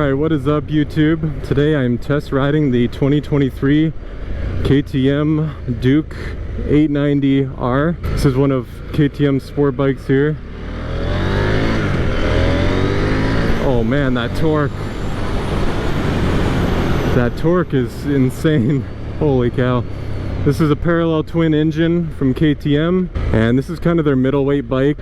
Alright, what is up YouTube? Today I'm test riding the 2023 KTM Duke 890R. This is one of KTM's sport bikes here. Oh man, that torque. That torque is insane. Holy cow. This is a parallel twin engine from KTM, and this is kind of their middleweight bike.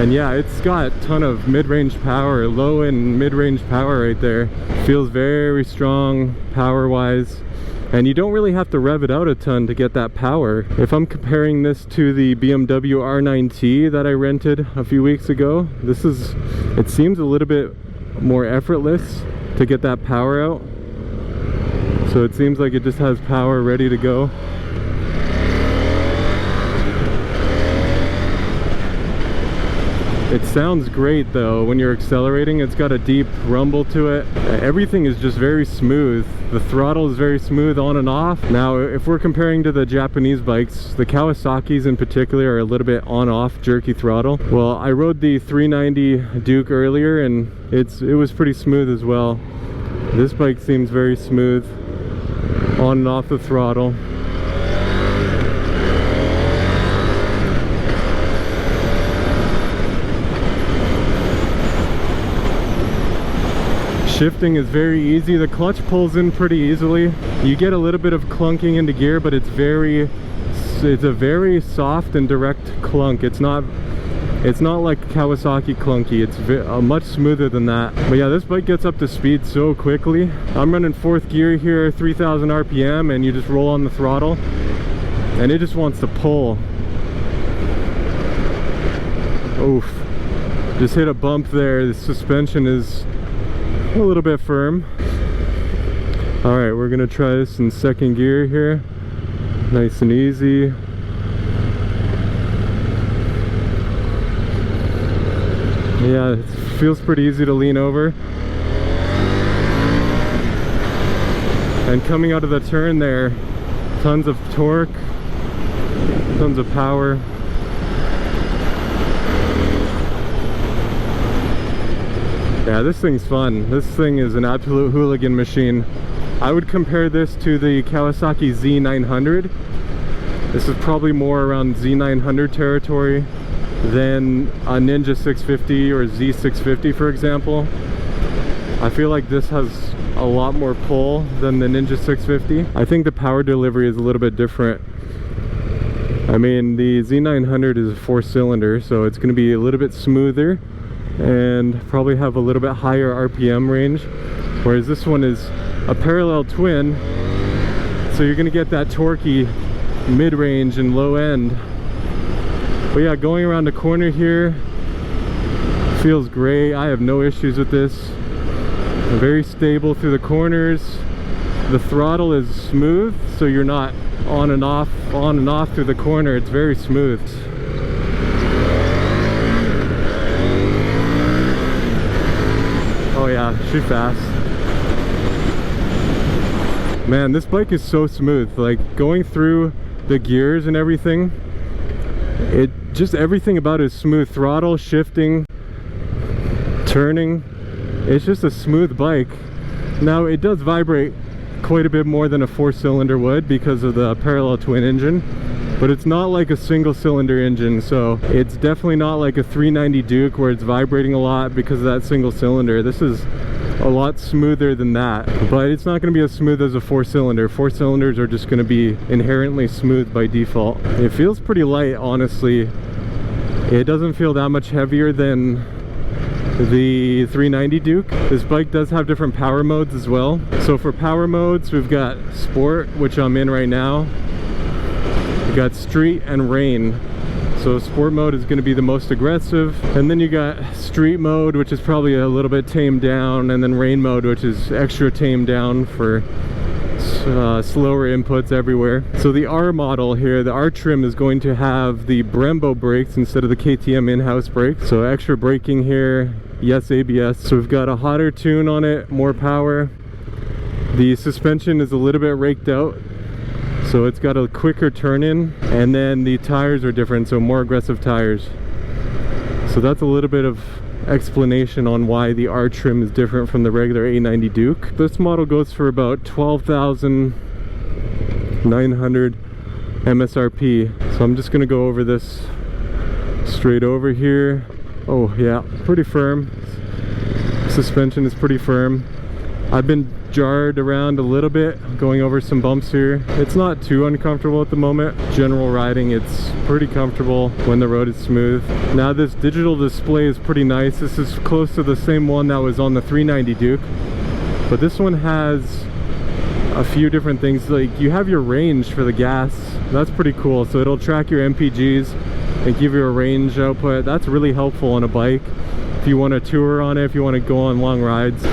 And yeah, it's got a ton of mid-range power, low and mid-range power right there. Feels very strong power-wise. And you don't really have to rev it out a ton to get that power. If I'm comparing this to the BMW R9T that I rented a few weeks ago, it seems a little bit more effortless to get that power out. So it seems like it just has power ready to go. It sounds great though when you're accelerating. It's got a deep rumble to it. Everything is just very smooth. The throttle is very smooth on and off. Now if we're comparing to the Japanese bikes, the Kawasaki's in particular are a little bit on-off jerky throttle. Well, I rode the 390 Duke earlier and it was pretty smooth as well. This bike seems very smooth on and off the throttle. Shifting is very easy. The clutch pulls in pretty easily. You get a little bit of clunking into gear, but it's a very soft and direct clunk. It's not like Kawasaki clunky. It's much smoother than that. But yeah, this bike gets up to speed so quickly. I'm running 4th gear here, 3,000 RPM, and you just roll on the throttle and it just wants to pull. Oof. Just hit a bump there. The suspension is a little bit firm. All right, we're gonna try this in 2nd gear here. Nice and easy. Yeah, it feels pretty easy to lean over. And coming out of the turn there, tons of torque, tons of power. Yeah, this thing's fun. This thing is an absolute hooligan machine. I would compare this to the Kawasaki Z900. This is probably more around Z900 territory than a Ninja 650 or Z650, for example. I feel like this has a lot more pull than the Ninja 650. I think the power delivery is a little bit different. I mean, the Z900 is a 4-cylinder, so it's going to be a little bit smoother and probably have a little bit higher RPM range, whereas this one is a parallel twin, so you're gonna get that torquey mid-range and low end. But yeah, going around the corner here feels great. I have no issues with this. Very stable through the corners. The throttle is smooth, so you're not on and off through the corner. It's very smooth. Oh yeah, shoot fast. Man, this bike is so smooth. Like going through the gears and everything, everything about it is smooth. Throttle, shifting, turning. It's just a smooth bike. Now it does vibrate quite a bit more than a 4-cylinder would because of the parallel twin engine, but it's not like a single-cylinder engine, so it's definitely not like a 390 Duke where it's vibrating a lot because of that single cylinder. This is a lot smoother than that, but it's not going to be as smooth as a 4-cylinder. 4-cylinders are just going to be inherently smooth by default. It feels pretty light, honestly. It doesn't feel that much heavier than the 390 Duke. This bike does have different power modes as well. So for power modes, we've got Sport, which I'm in right now. You got Street and Rain. So Sport mode is going to be the most aggressive, and then you got Street mode, which is probably a little bit tamed down, and then Rain mode, which is extra tamed down for slower inputs everywhere. So the R model here, the R trim, is going to have the Brembo brakes instead of the KTM in-house brakes. So extra braking here, yes, ABS. So we've got a hotter tune on it, more power. The suspension is a little bit raked out, so it's got a quicker turn in, and then the tires are different, so more aggressive tires. So that's a little bit of explanation on why the R trim is different from the regular A90 Duke. This model goes for about 12,900 MSRP. So I'm just gonna go over this straight over here. Oh yeah, pretty firm. Suspension is pretty firm. I've been jarred around a little bit going over some bumps here. It's not too uncomfortable at the moment. General riding, it's pretty comfortable when the road is smooth. Now this digital display is pretty nice. This is close to the same one that was on the 390 Duke, but this one has a few different things. Like you have your range for the gas. That's pretty cool. So it'll track your MPGs and give you a range output. That's really helpful on a bike if you want to tour on it, if you want to go on long rides.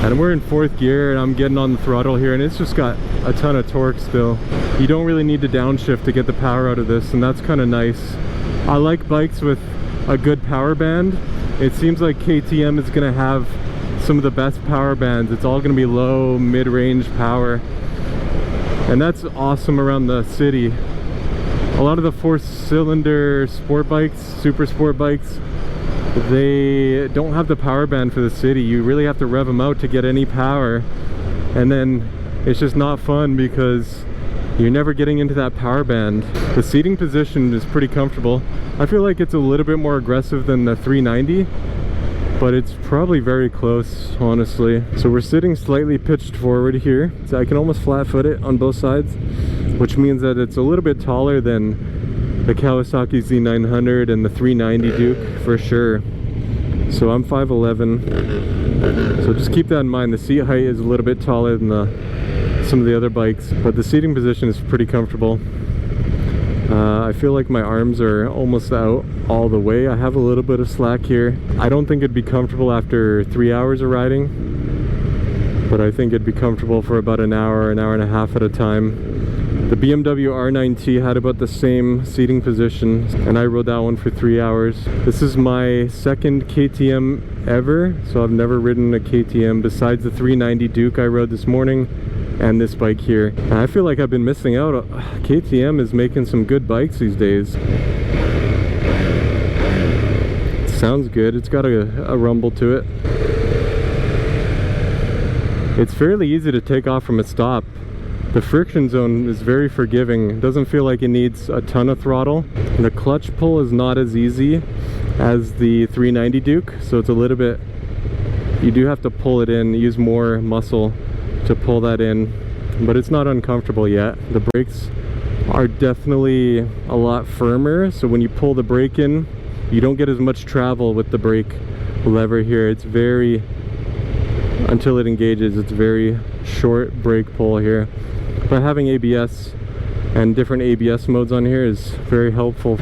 And we're in 4th gear and I'm getting on the throttle here, and it's just got a ton of torque still. You don't really need to downshift to get the power out of this, and that's kind of nice. I like bikes with a good power band. It seems like KTM is going to have some of the best power bands. It's all going to be low, mid-range power, and that's awesome around the city. A lot of the 4-cylinder sport bikes, super sport bikes, they don't have the power band for the city. You really have to rev them out to get any power, and then it's just not fun because you're never getting into that power band. The seating position is pretty comfortable. I feel like it's a little bit more aggressive than the 390, but it's probably very close, honestly. So we're sitting slightly pitched forward here, so I can almost flat foot it on both sides, which means that it's a little bit taller than the Kawasaki Z900 and the 390 Duke for sure. So I'm 5'11", so just keep that in mind. The seat height is a little bit taller than some of the other bikes, but the seating position is pretty comfortable. I feel like my arms are almost out all the way. I have a little bit of slack here. I don't think it'd be comfortable after 3 hours of riding, but I think it'd be comfortable for about an hour and a half at a time. The BMW R9T had about the same seating position, and I rode that one for 3 hours. This is my second KTM ever, so I've never ridden a KTM besides the 390 Duke I rode this morning and this bike here. And I feel like I've been missing out. KTM is making some good bikes these days. It sounds good. It's got a rumble to it. It's fairly easy to take off from a stop. The friction zone is very forgiving. It doesn't feel like it needs a ton of throttle. And the clutch pull is not as easy as the 390 Duke, so it's a little bit, you do have to pull it in, use more muscle to pull that in, but it's not uncomfortable yet. The brakes are definitely a lot firmer, so when you pull the brake in, you don't get as much travel with the brake lever here. It's very, until it engages, it's very short brake pull here. But having ABS and different ABS modes on here is very helpful.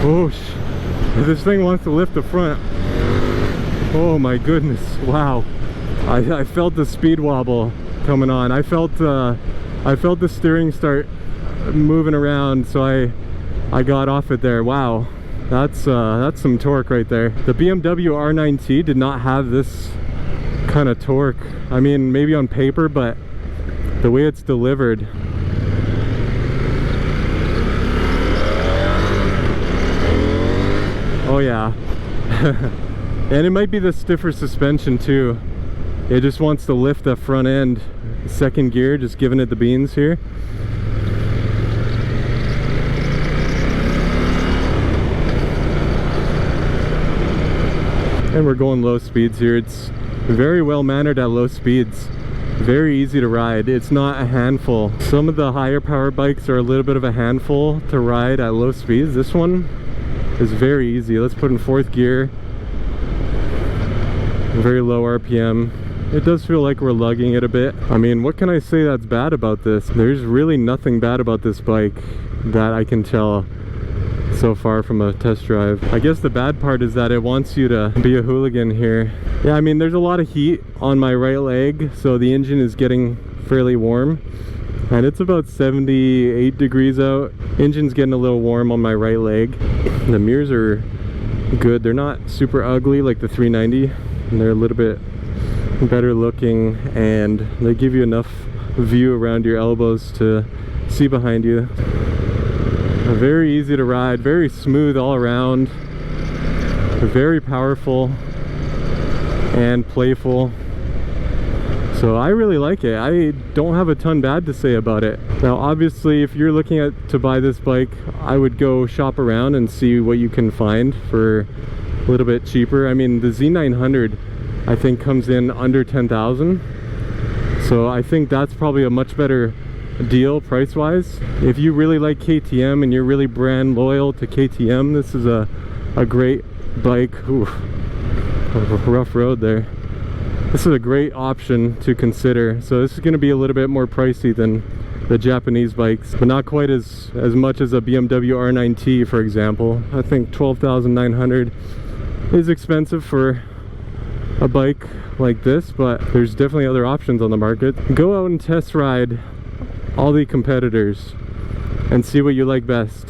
Oh, this thing wants to lift the front. Oh my goodness, wow. I felt the speed wobble coming on. I felt the steering start moving around, so I got off it there. Wow, that's some torque right there. The BMW R9T did not have this kind of torque. I mean, maybe on paper, but the way it's delivered, oh yeah. And it might be the stiffer suspension too. It just wants to lift the front end. Second gear, just giving it the beans here. And we're going low speeds here. It's very well mannered at low speeds. Very easy to ride. It's not a handful. Some of the higher power bikes are a little bit of a handful to ride at low speeds. This one is very easy. Let's put in 4th gear. Very low RPM. It does feel like we're lugging it a bit. I mean, what can I say that's bad about this? There's really nothing bad about this bike that I can tell so far from a test drive. I guess the bad part is that it wants you to be a hooligan here. Yeah, I mean, there's a lot of heat on my right leg, so the engine is getting fairly warm. And it's about 78 degrees out. Engine's getting a little warm on my right leg. The mirrors are good. They're not super ugly like the 390. And they're a little bit better looking, and they give you enough view around your elbows to see behind you. Very easy to ride, very smooth all around, very powerful and playful. So I really like it. I don't have a ton bad to say about it. Now obviously if you're looking to buy this bike, I would go shop around and see what you can find for a little bit cheaper. I mean, the Z900 I think comes in under 10,000, so I think that's probably a much better deal price wise. If you really like KTM and you're really brand loyal to KTM, this is a great bike. Ooh, rough road there. This is a great option to consider. So this is going to be a little bit more pricey than the Japanese bikes, but not quite as much as a BMW R9T, for example. I think 12,900 is expensive for a bike like this, but there's definitely other options on the market. Go out and test ride all the competitors and see what you like best.